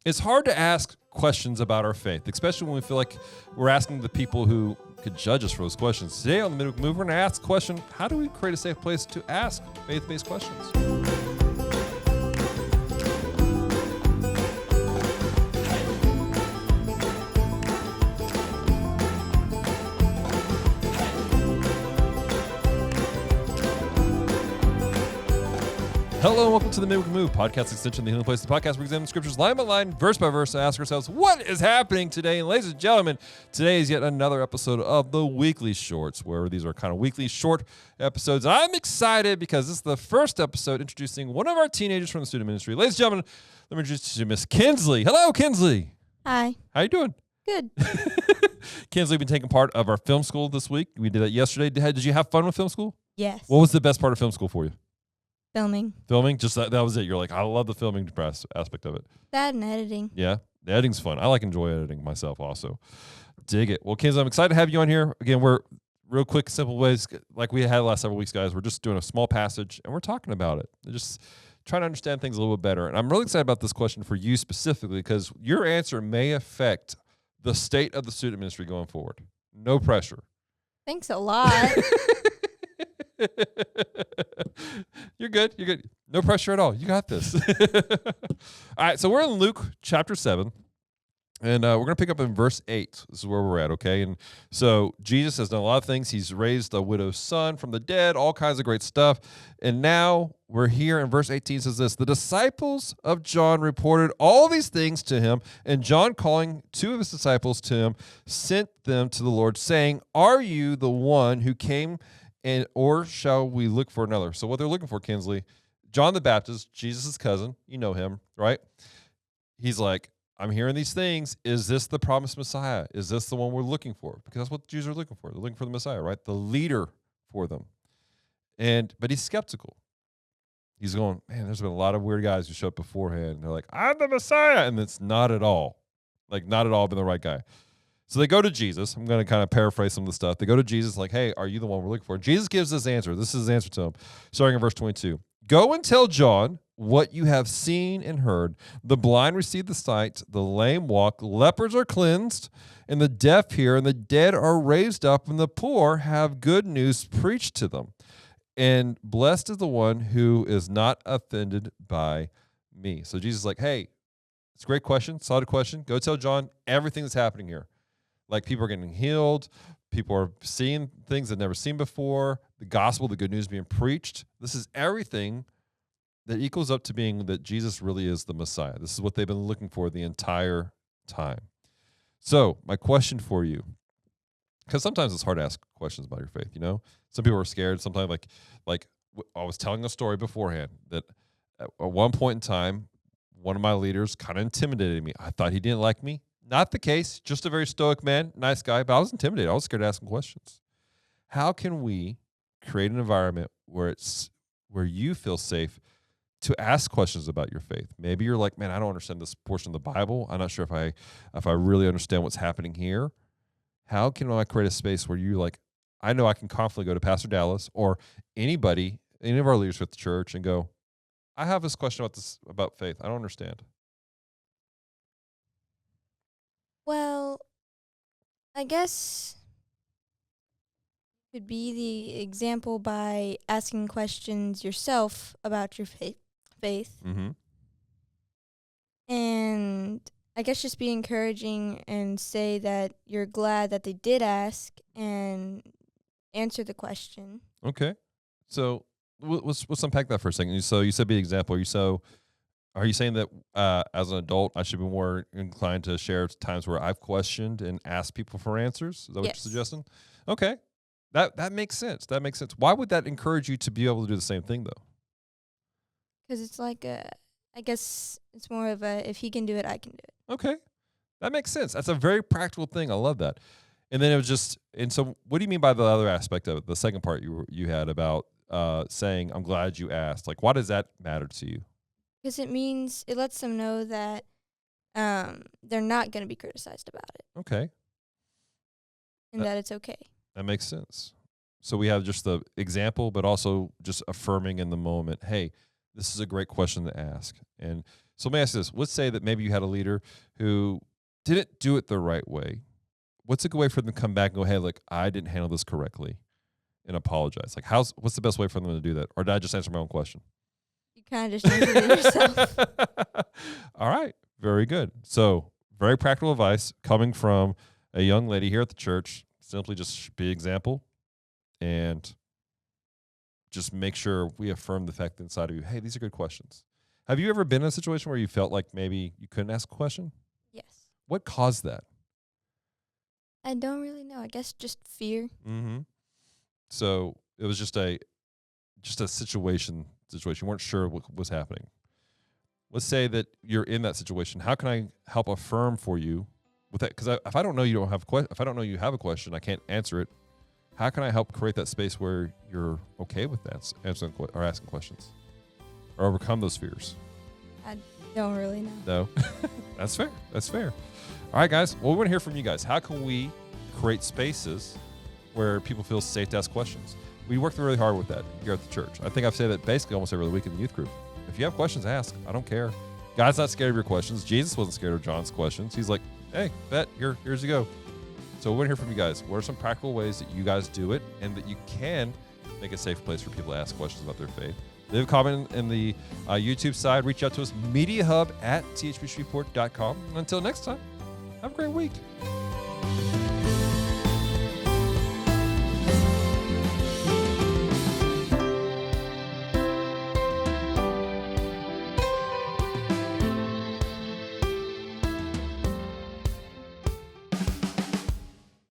It's hard to ask questions about our faith, especially when we feel like we're asking the people who could judge us for those questions. Today on the Midweek Move, we're going to ask the question, how do we create a safe place to ask faith-based questions? Hello and welcome to the Midweek Move, podcast extension of the Healing Place, the podcast where we examine the scriptures line by line, verse by verse, and ask ourselves, what is happening today? And ladies and gentlemen, today is yet another episode of the Weekly Shorts, where these are kind of weekly short episodes. And I'm excited because this is the first episode introducing one of our teenagers from the student ministry. Ladies and gentlemen, let me introduce you to Miss Kinsley. Hello, Kinsley. Hi. How you doing? Good. Kinsley, been taking part of our film school this week. We did that yesterday. Did you have fun with film school? Yes. What was the best part of film school for you? Filming. Filming? Just that was it. You're like, I love the filming aspect of it. That and editing. Yeah, the editing's fun. I enjoy editing myself also. Dig it. Well, Kinsley, I'm excited to have you on here. Again, we're real quick, simple ways, like we had the last several weeks, guys. We're just doing a small passage, and we're talking about it. Just trying to understand things a little bit better. And I'm really excited about this question for you specifically because your answer may affect the state of the student ministry going forward. No pressure. Thanks a lot. You're good. You're good. No pressure at all. You got this. All right. So we're in Luke chapter 7, and we're going to pick up in verse 8. This is where we're at, okay? And so Jesus has done a lot of things. He's raised a widow's son from the dead, all kinds of great stuff. And now we're here in verse 18 says this, the disciples of John reported all these things to him, and John, calling two of his disciples to him, sent them to the Lord, saying, are you the one who came or shall we look for another? So what they're looking for, Kinsley, John the Baptist, Jesus' cousin, you know him, right? He's like, I'm hearing these things. Is this the promised Messiah? Is this the one we're looking for? Because that's what the Jews are looking for. They're looking for the Messiah, right? The leader for them. But he's skeptical. He's going, man, there's been a lot of weird guys who showed up beforehand. They're like, I'm the Messiah. And it's not at all. Like, not at all been the right guy. So they go to Jesus. I'm going to kind of paraphrase some of the stuff. They go to Jesus like, hey, are you the one we're looking for? Jesus gives this answer. This is his answer to him, starting in verse 22. Go and tell John what you have seen and heard. The blind receive the sight, the lame walk, lepers are cleansed, and the deaf hear, and the dead are raised up, and the poor have good news preached to them. And blessed is the one who is not offended by me. So Jesus is like, hey, it's a great question, solid question. Go tell John everything that's happening here. Like people are getting healed. People are seeing things they've never seen before. The gospel, the good news being preached. This is everything that equals up to being that Jesus really is the Messiah. This is what they've been looking for the entire time. So my question for you, because sometimes it's hard to ask questions about your faith, you know? Some people are scared. Sometimes like I was telling a story beforehand that at one point in time, one of my leaders kind of intimidated me. I thought he didn't like me. Not the case, just a very stoic man, nice guy, but I was intimidated. I was scared to ask him questions. How can we create an environment where you feel safe to ask questions about your faith? Maybe you're like, man, I don't understand this portion of the Bible. I'm not sure if I really understand what's happening here. How can I create a space where you like, I know I can confidently go to Pastor Dallas or any of our leaders at the church and go, I have this question about faith. I don't understand. Well, I guess could be the example by asking questions yourself about your faith. Mm-hmm. And I guess just be encouraging and say that you're glad that they did ask and answer the question. Okay. So let's unpack that for a second. So you said be an example. Are you saying that as an adult, I should be more inclined to share times where I've questioned and asked people for answers? Is that what you're suggesting? Okay. That makes sense. That makes sense. Why would that encourage you to be able to do the same thing, though? Because it's like I guess it's more of a, if he can do it, I can do it. Okay. That makes sense. That's a very practical thing. I love that. And then it was just, and so what do you mean by the other aspect of it? The second part you had about saying, I'm glad you asked. Like, why does that matter to you? Because it lets them know that they're not going to be criticized about it. Okay. And that it's okay. That makes sense. So we have just the example, but also just affirming in the moment, hey, this is a great question to ask. And So let me ask you this. Let's say that maybe you had a leader who didn't do it the right way. What's a good way for them to come back and go, hey, look, I didn't handle this correctly, and apologize? Like, what's the best way for them to do that? Or did I just answer my own question? You kind of just answered it yourself. All right. Very good. So very practical advice coming from a young lady here at the church. Simply just be an example and just make sure we affirm the fact inside of you, hey, these are good questions. Have you ever been in a situation where you felt like maybe you couldn't ask a question? Yes. What caused that? I don't really know. I guess just fear. Mm-hmm. So it was just a situation. You weren't sure what was happening. Let's say that you're in that situation. How can I help affirm for you with that? Because if I don't know you don't have if I don't know you have a question, I can't answer it. How can I help create that space where you're okay with that, answering or asking questions, or overcome those fears? I don't really know. No, that's fair. That's fair. All right, guys. Well, we want to hear from you guys. How can we create spaces where people feel safe to ask questions? We worked really hard with that here at the church. I think I've said that basically almost every week in the youth group. If you have questions, ask. I don't care. God's not scared of your questions. Jesus wasn't scared of John's questions. He's like, hey, bet, here's you go. So we want to hear from you guys. What are some practical ways that you guys do it and that you can make a safe place for people to ask questions about their faith? Leave a comment in the YouTube side. Reach out to us, mediahub@thbshreveport.com. Until next time, have a great week.